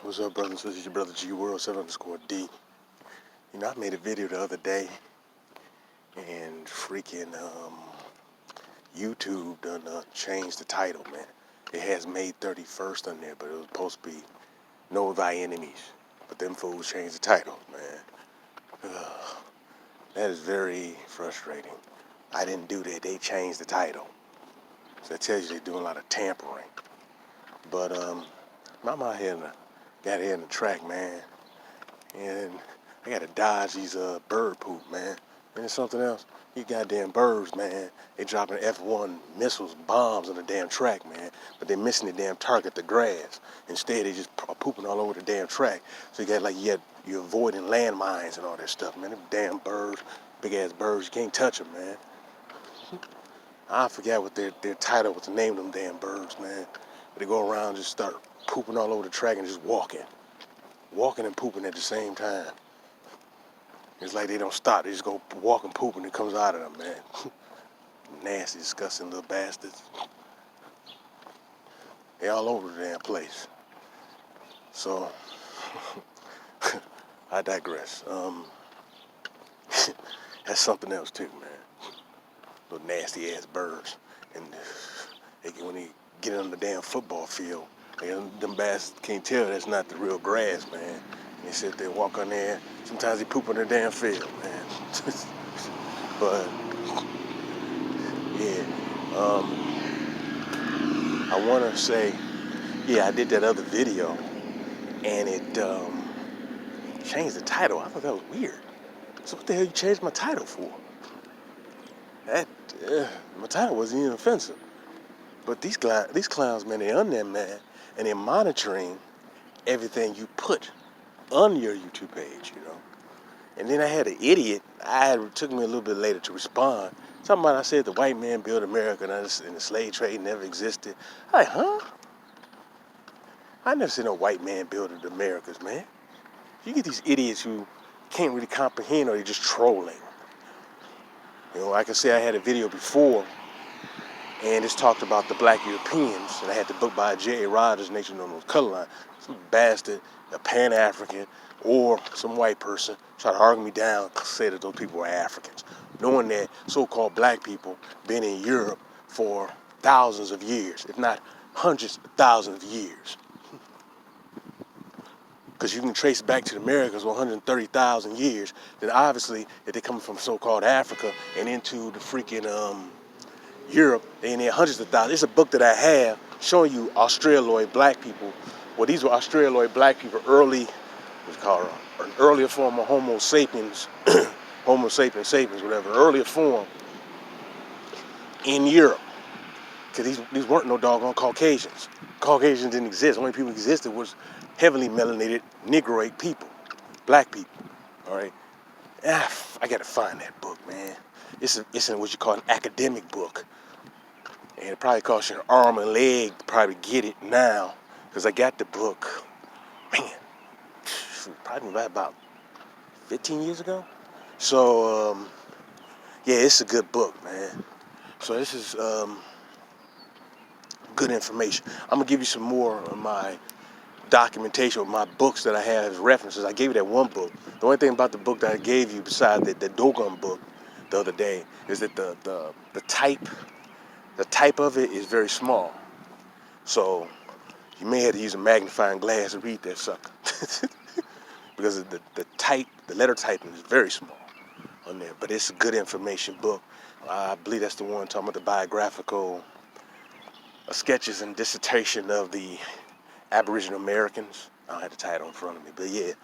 What's up, brothers and sisters? It's your brother G World 7_D. You know, I made a video the other day, and freaking YouTube done changed the title, man. It has May 31st on there, but it was supposed to be Know Thy Enemies. But them fools changed the title, man. That is very frustrating. I didn't do that. They changed the title. So that tells you they're doing a lot of tampering. But I'm out here got here in the track, man. And I gotta dodge these bird poop, man. And there's something else. These goddamn birds, man. They dropping F1 missiles, bombs on the damn track, man. But they're missing the damn target, the grass. Instead, they just pooping all over the damn track. So you're avoiding landmines and all that stuff, man. Them damn birds, big ass birds, you can't touch them, man. I forget what their title was to name them damn birds, man. But they go around and just start pooping all over the track and just walking and pooping at the same time. It's like they don't stop. They just go walk and poop and it comes out of them, man. Nasty, disgusting little bastards. They all over the damn place. So, I digress. That's something else too, man. Little nasty ass birds. And when they get on the damn football field, them bastards can't tell that's not the real grass, man. They sit there, walk on there. Sometimes they poop on the damn field, man. But yeah, I want to say, yeah, I did that other video, and it changed the title. I thought that was weird. So what the hell you changed my title for? My title wasn't even offensive. But these clowns, man, they're on there, man, and they're monitoring everything you put on your YouTube page, you know. And then I had an idiot. It took me a little bit later to respond. Something about I said the white man built America and the slave trade never existed. I'm like, huh? I never seen no white man build the Americas, man. You get these idiots who can't really comprehend or they're just trolling. You know, like I said, I had a video before, and it's talked about the black Europeans, and I had the book by J.A. Rogers, Nation Known as Color Line. Some bastard, a Pan-African, or some white person try to argue me down, say that those people are Africans, knowing that so-called black people been in Europe for thousands of years, if not hundreds of thousands of years. Because you can trace back to the Americas 130,000 years, then obviously if they're coming from so-called Africa and into the freaking Europe, they in there hundreds of thousands. It's a book that I have showing you Australoid black people. Well, these were Australoid black people, an earlier form of Homo sapiens, Homo sapiens sapiens, whatever, earlier form in Europe. Because these weren't no doggone Caucasians. Caucasians didn't exist. The only people who existed was heavily melanated Negroid people, black people. All right, I gotta find that book, man. It's in what you call an academic book, and it probably costs you an arm and leg to probably get it now, because I got the book, man, probably about 15 years ago. So yeah, it's a good book, man. So this is good information. I'm gonna give you some more of my documentation of my books that I have as references. I gave you that one book. The only thing about the book that I gave you, besides the Dogon book the other day, is that the type of it is very small. So you may have to use a magnifying glass to read that sucker. Because the letter typing is very small on there. But it's a good information book. I believe that's the one talking about the biographical sketches and dissertation of the Aboriginal Americans. I don't have the title in front of me, but yeah,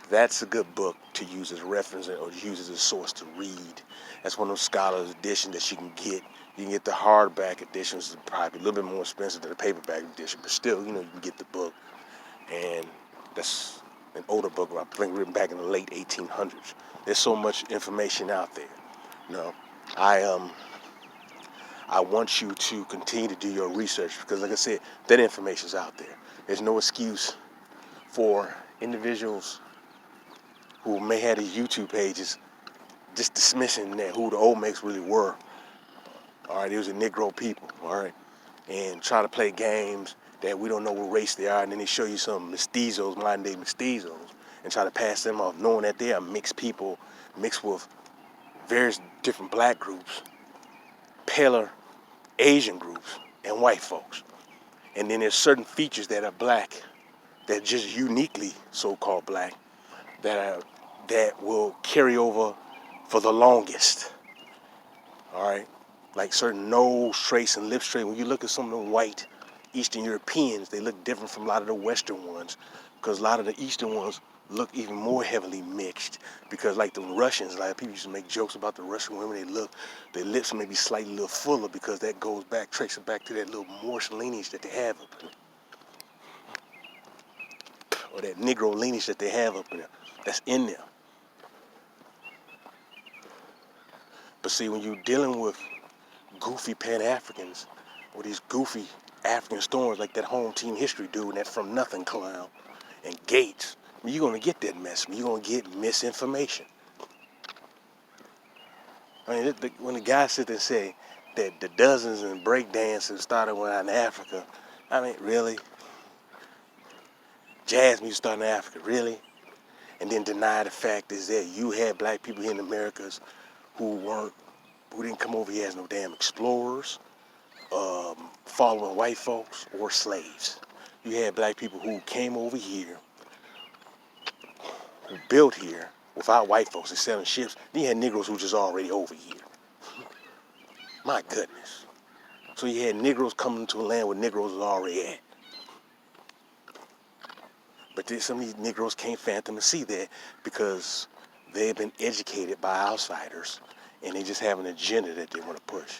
that's a good book to use as a reference or use as a source to read. That's one of those scholars editions that you can get. You can get the hardback edition, which is probably a little bit more expensive than the paperback edition, but still, you know, you can get the book. And that's an older book, I think written back in the late 1800s. There's so much information out there. You know, I want you to continue to do your research because, like I said, that information's out there. There's no excuse for individuals who may have these YouTube pages just dismissing that who the Olmecs really were. All right, it was a Negro people, all right, and try to play games that we don't know what race they are, and then they show you some mestizos, modern day mestizos, and try to pass them off, knowing that they are mixed people, mixed with various different black groups, paler Asian groups, and white folks. And then there's certain features that are black, that just uniquely so-called black, that will carry over for the longest. All right, like certain nose traits and lip traits. When you look at some of the white Eastern Europeans, they look different from a lot of the Western ones, because a lot of the Eastern ones look even more heavily mixed. Because like the Russians, like people used to make jokes about the Russian women, their lips may be slightly a little fuller, because that goes back, traces back to that little Moorish lineage that they have up in there, or that Negro lineage that they have up in there, that's in there. But see, when you're dealing with goofy Pan-Africans, or these goofy African storms like that Home Team History dude and that From Nothing clown and Gates, I mean, you're going to get that mess. You're going to get misinformation. I mean, when the guy sit there and say that the dozens and breakdancing started when out in Africa, I mean, really? Jazz music started in Africa, really? And then deny the fact is that you had black people here in the Americas who didn't come over here as no damn explorers, following white folks, or slaves. You had black people who came over here, who built here without white folks and selling ships. Then you had Negroes who just already over here. My goodness. So you had Negroes coming to a land where Negroes was already at. But then some of these Negroes can't fathom and see that, because they've been educated by outsiders, and they just have an agenda that they want to push.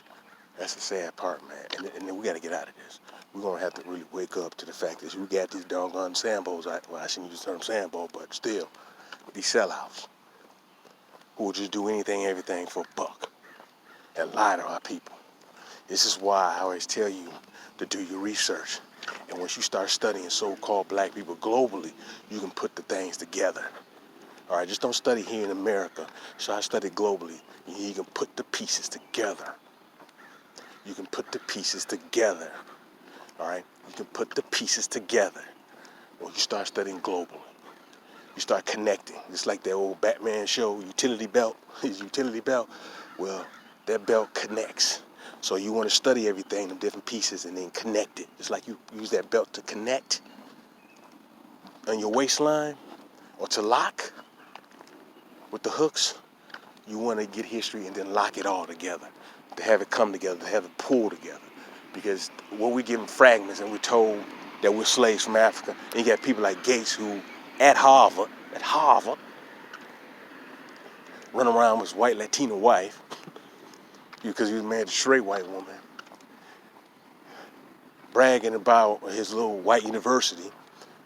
That's the sad part, man. And then we got to get out of this. We're going to have to really wake up to the fact that we got these doggone Sambos, I shouldn't use the term Sambo, but still, these sellouts who will just do anything, everything for a buck and lie to our people. This is why I always tell you to do your research. And once you start studying so-called black people globally, you can put the things together. All right, just don't study here in America. Start study globally. You can put the pieces together. You can put the pieces together. All right, you can put the pieces together when you start studying globally. You start connecting, just like that old Batman show, utility belt. His utility belt. Well, that belt connects. So you want to study everything in different pieces and then connect it. Just like you use that belt to connect on your waistline or to lock with the hooks. You want to get history and then lock it all together, to have it come together, to have it pull together. Because what we give them fragments, and we're told that we're slaves from Africa. And you got people like Gates who at Harvard, running around with his white Latino wife, because he was married to a straight white woman, bragging about his little white university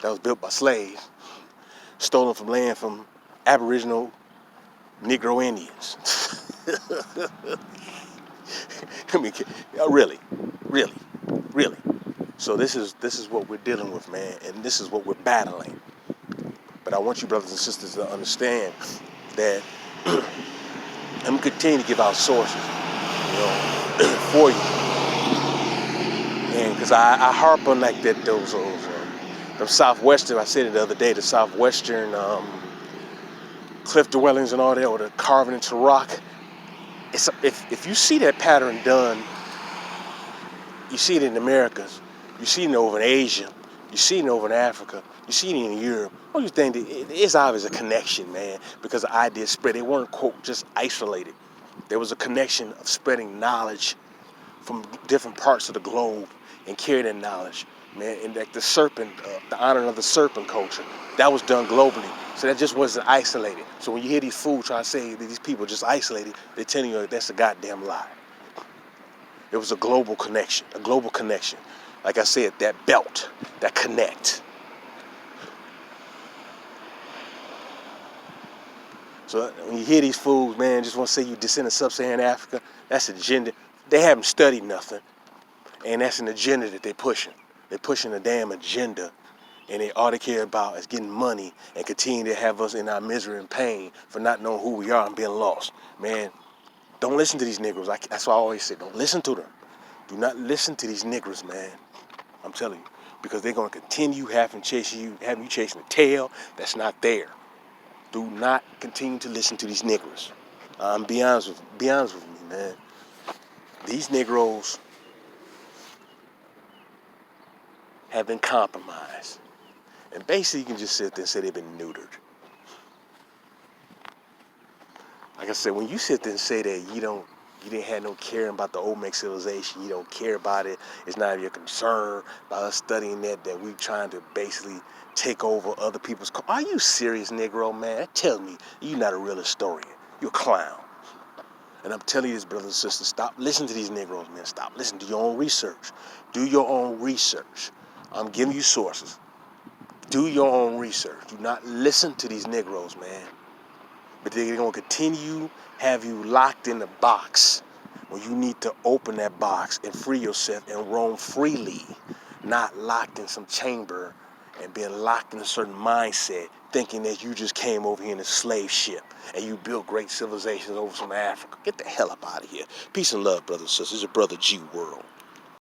that was built by slaves, stolen from land from Aboriginal Negro Indians. I mean, really. So this is what we're dealing with, man, and this is what we're battling. But I want you brothers and sisters to understand that I'm gonna continue to give out sources, for you. And because I harp on like that, those Southwestern, I said it the other day, the Southwestern cliff dwellings and all that, or the carving into rock. If you see that pattern done, you see it in the Americas, you see it over in Asia, you see it over in Africa, you see it in Europe. What you think? It is obvious a connection, man, because the ideas spread. They weren't, quote, just isolated. There was a connection of spreading knowledge from different parts of the globe and carrying that knowledge, man. And like the serpent, the honor of the serpent culture, that was done globally. So that just wasn't isolated. So when you hear these fools trying to say that these people just isolated, they're telling you that's a goddamn lie. It was a global connection, Like I said, that belt, that connect. So when you hear these fools, man, just want to say you descend of sub-Saharan Africa, that's an agenda. They haven't studied nothing, and that's an agenda that they're pushing. They're pushing a damn agenda, and all they care about is getting money and continue to have us in our misery and pain for not knowing who we are and being lost. Man, don't listen to these Negroes. That's why I always say, don't listen to them. Do not listen to these Negroes, man. I'm telling you. because they're going to continue having you chasing the tail that's not there. Do not continue to listen to these Negroes. Be honest with me, man. These Negroes have been compromised. And basically you can just sit there and say they've been neutered. Like I said, when you sit there and say that you didn't have no caring about the Olmec civilization, you don't care about it, it's not your concern about us studying that we trying to basically take over other people's... Are you serious, Negro, man? That tells me you're not a real historian. You're a clown. And I'm telling you this, brothers and sisters, stop listening to these Negroes, man. Stop listening. Do your own research. Do your own research. I'm giving you sources. Do your own research. Do not listen to these Negroes, man. But they're going to continue have you locked in the box when you need to open that box and free yourself and roam freely, not locked in some chamber and being locked in a certain mindset, thinking that you just came over here in a slave ship and you built great civilizations over some Africa. Get the hell up out of here. Peace and love, brothers and sisters. It's your brother G World.